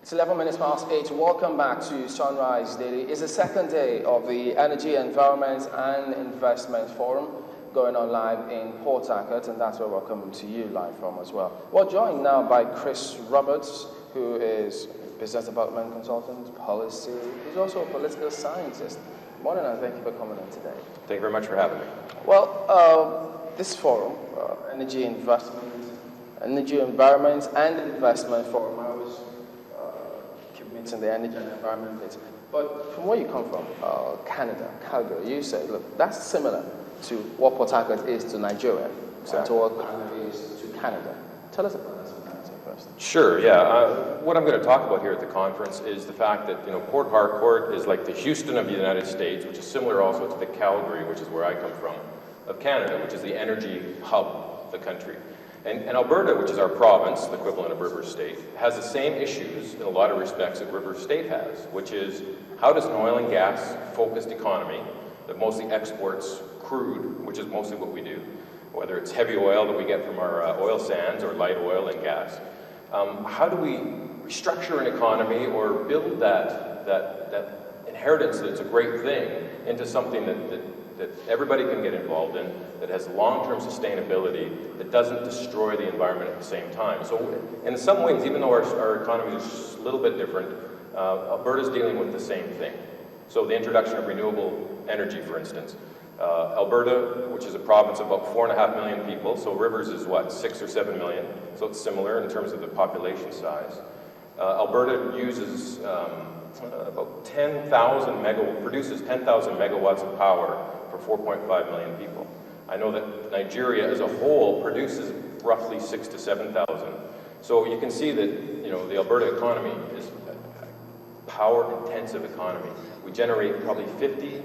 It's 11 minutes past 8. Welcome back to Sunrise Daily. It's the second day of the Energy, Environment and Investment Forum going on live in Port Harcourt, and that's where we're coming to you live from as well. We're joined now by Chris Roberts, who is business development consultant, policy. He's also a political scientist. Morning, and thank you for coming in today. Thank you very much for having me. Well, this forum, Energy, Environment and Investment Forum, I was in the energy and environment bit. But from where you come from, Canada, Calgary, you say, look, that's similar to what Port Harcourt is to Nigeria, and to what Calgary is to Canada. Tell us about this first. Sure, yeah. What I'm going to talk about here at the conference is the fact that, Port Harcourt is like the Houston of the United States, which is similar also to the Calgary, which is where I come from, of Canada, which is the energy hub of the country. And Alberta, which is our province, the equivalent of River State, has the same issues in a lot of respects that River State has, which is how does an oil and gas-focused economy that mostly exports crude, which is mostly what we do, whether it's heavy oil that we get from our oil sands or light oil and gas, how do we restructure an economy or build that inheritance that's a great thing into something that everybody can get involved in, that has long-term sustainability, that doesn't destroy the environment at the same time. So in some ways, even though our economy is a little bit different, Alberta's dealing with the same thing. So the introduction of renewable energy, for instance. Alberta, which is a province of about 4.5 million people, so Rivers is what, 6 or 7 million, so it's similar in terms of the population size. Alberta uses about 10,000 produces 10,000 megawatts of power for 4.5 million people. I know that Nigeria as a whole produces roughly 6,000 to 7,000. So you can see that the Alberta economy is a power-intensive economy. We generate probably 50%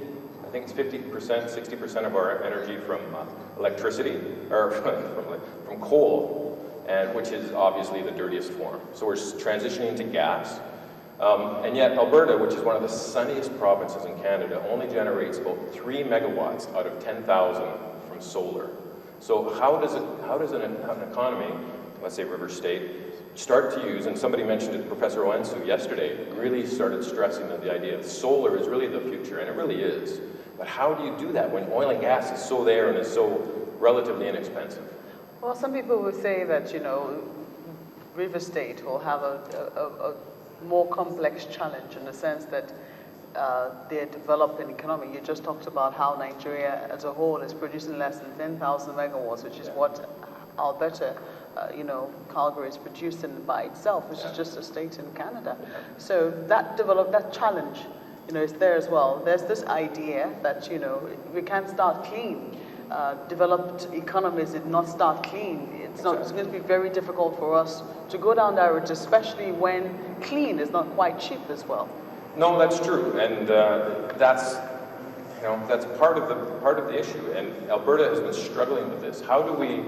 60% of our energy from electricity, or from coal, and which is obviously the dirtiest form. So we're transitioning to gas. And yet Alberta, which is one of the sunniest provinces in Canada, only generates about 3 megawatts out of 10,000 from solar. So how does an economy, let's say River State, start to use, and somebody mentioned it, Professor Oensu yesterday, really started stressing that the idea of solar is really the future, and it really is. But how do you do that when oil and gas is so there and is so relatively inexpensive? Well, some people would say that, River State will have a more complex challenge in the sense that they're developing economy. You just talked about how Nigeria as a whole is producing less than 10,000 megawatts, which is what Alberta, Calgary is producing by itself, which is just a state in Canada. So that challenge, is there as well. There's this idea that, we can't start clean. Developed economies did not start clean. It's going to be very difficult for us to go down that route, especially when clean is not quite cheap as well. No, that's true, and that's part of the issue. And Alberta has been struggling with this. How do we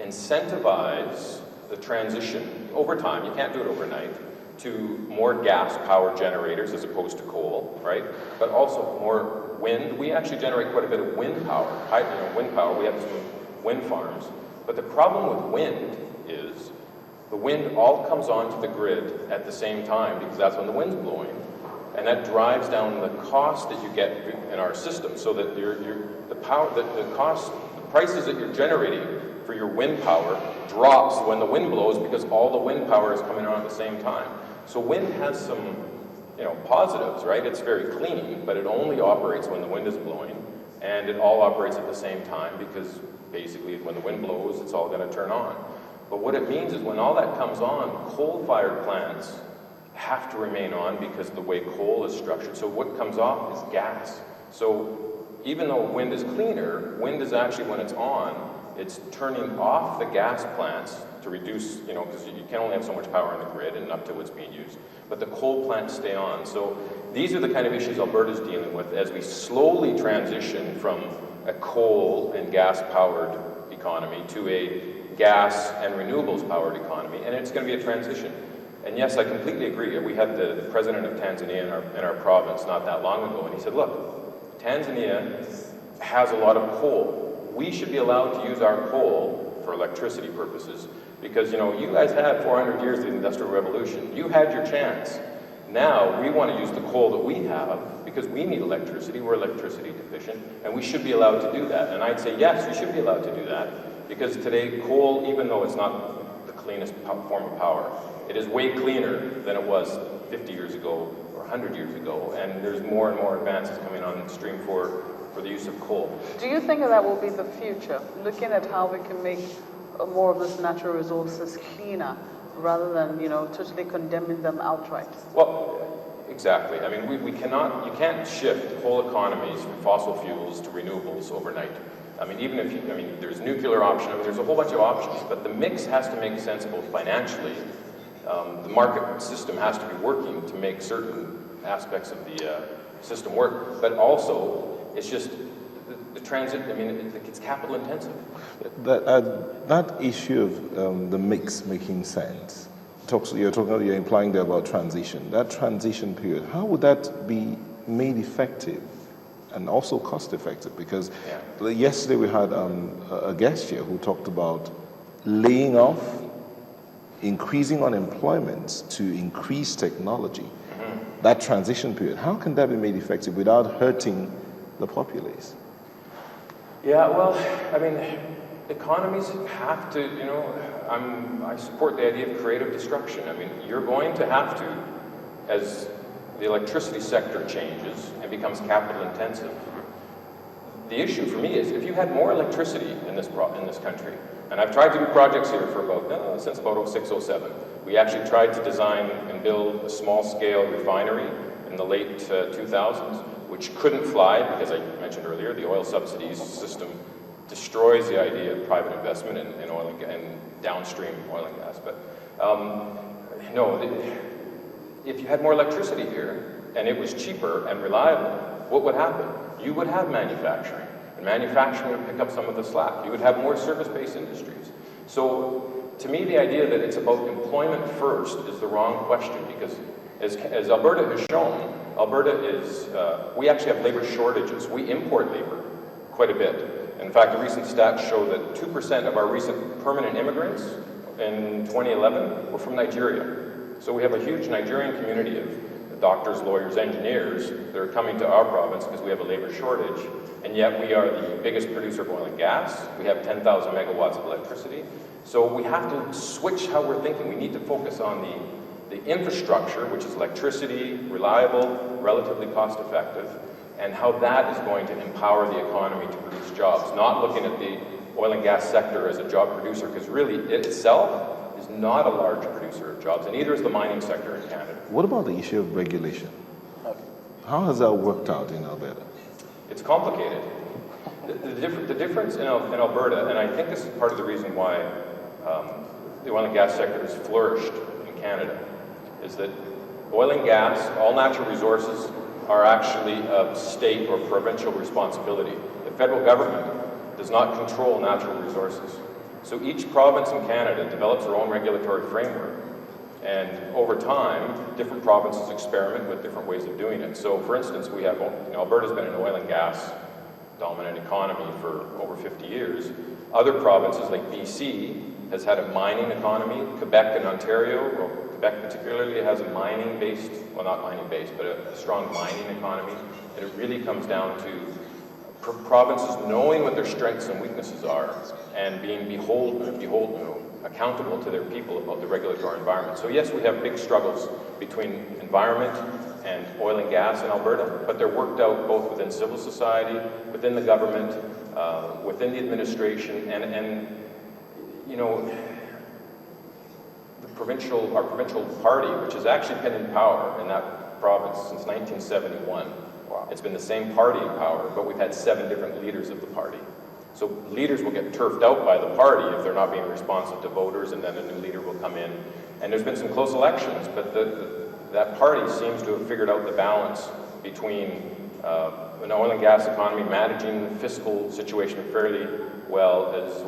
incentivize the transition over time? You can't do it overnight. To more gas power generators as opposed to coal, right? But also more wind. We actually generate quite a bit of wind power. Wind power. We have some wind farms. But the problem with wind is the wind all comes onto the grid at the same time because that's when the wind's blowing, and that drives down the cost that you get in our system. So that the prices that you're generating for your wind power drops when the wind blows because all the wind power is coming on at the same time. So wind has some, positives, right? It's very clean, but it only operates when the wind is blowing, and it all operates at the same time because basically when the wind blows, it's all going to turn on. But what it means is when all that comes on, coal-fired plants have to remain on because of the way coal is structured. So what comes off is gas. So even though wind is cleaner, wind is actually, when it's on, it's turning off the gas plants to reduce, because you can only have so much power in the grid and up to what's being used. But the coal plants stay on. So these are the kind of issues Alberta's dealing with as we slowly transition from a coal and gas-powered economy to a gas and renewables-powered economy, and it's going to be a transition. And yes, I completely agree. We had the president of Tanzania in our province not that long ago, and he said, look, Tanzania has a lot of coal. We should be allowed to use our coal for electricity purposes, because you guys had 400 years of the Industrial Revolution. You had your chance. Now we want to use the coal that we have because we need electricity. We're electricity deficient, and we should be allowed to do that. And I'd say yes, we should be allowed to do that, because today coal, even though it's not the cleanest form of power, it is way cleaner than it was 50 years ago or 100 years ago, and there's more and more advances coming on stream for the use of coal. Do you think that will be the future, looking at how we can make more of these natural resources cleaner, rather than, totally condemning them outright? Well, exactly. I mean, you can't shift whole economies from fossil fuels to renewables overnight. I mean, even if there's nuclear option, there's a whole bunch of options, but the mix has to make sense both financially. The market system has to be working to make certain aspects of the system work, but also it's just the transit, it's capital intensive. That issue of the mix making sense, you're implying there about transition. That transition period, how would that be made effective and also cost effective? Because yesterday we had a guest here who talked about laying off, increasing unemployment to increase technology. Mm-hmm. That transition period, how can that be made effective without hurting the populace? Yeah, well, economies have to, I support the idea of creative destruction. You're going to have to, as the electricity sector changes and becomes capital intensive. The issue for me is if you had more electricity in this country, and I've tried to do projects here for since about 06, 07. We actually tried to design and build a small-scale refinery in the late 2000s, which couldn't fly because I mentioned earlier, the oil subsidies system destroys the idea of private investment in oil and downstream oil and gas. But if you had more electricity here and it was cheaper and reliable, what would happen? You would have manufacturing, and manufacturing would pick up some of the slack. You would have more service-based industries. So to me, the idea that it's about employment first is the wrong question, because as Alberta has shown, we actually have labor shortages. We import labor quite a bit. In fact, the recent stats show that 2% of our recent permanent immigrants in 2011 were from Nigeria. So we have a huge Nigerian community of doctors, lawyers, engineers that are coming to our province because we have a labor shortage, and yet we are the biggest producer of oil and gas. We have 10,000 megawatts of electricity. So we have to switch how we're thinking. We need to focus on the infrastructure, which is electricity, reliable, relatively cost-effective, and how that is going to empower the economy to produce jobs, not looking at the oil and gas sector as a job producer, because really it itself is not a large producer of jobs, and neither is the mining sector in Canada. What about the issue of regulation? Okay. How has that worked out in Alberta? It's complicated. The difference in Alberta, and I think this is part of the reason why the oil and gas sector has flourished in Canada, is that oil and gas, all natural resources, are actually of state or provincial responsibility. The federal government does not control natural resources. So each province in Canada develops their own regulatory framework. And over time, different provinces experiment with different ways of doing it. So for instance, we have, Alberta's been an oil and gas dominant economy for over 50 years. Other provinces like BC has had a mining economy. Quebec and Ontario, well, Quebec particularly has a mining-based, well not mining-based, but a strong mining economy. And it really comes down to provinces knowing what their strengths and weaknesses are and being accountable to their people about the regulatory environment. So yes, we have big struggles between environment and oil and gas in Alberta, but they're worked out both within civil society, within the government, within the administration, and our provincial party, which has actually been in power in that province since 1971. Wow. It's been the same party in power, but we've had 7 different leaders of the party. So leaders will get turfed out by the party if they're not being responsive to voters, and then a new leader will come in. And there's been some close elections, but that party seems to have figured out the balance between an oil and gas economy, managing the fiscal situation fairly well as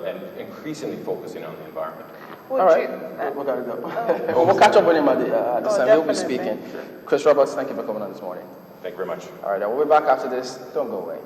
and increasingly focusing on the environment. All right, we're going to go. We'll catch up with him at this time. We'll be speaking. Chris Roberts, thank you for coming on this morning. Thank you very much. All right, we'll be back after this. Don't go away.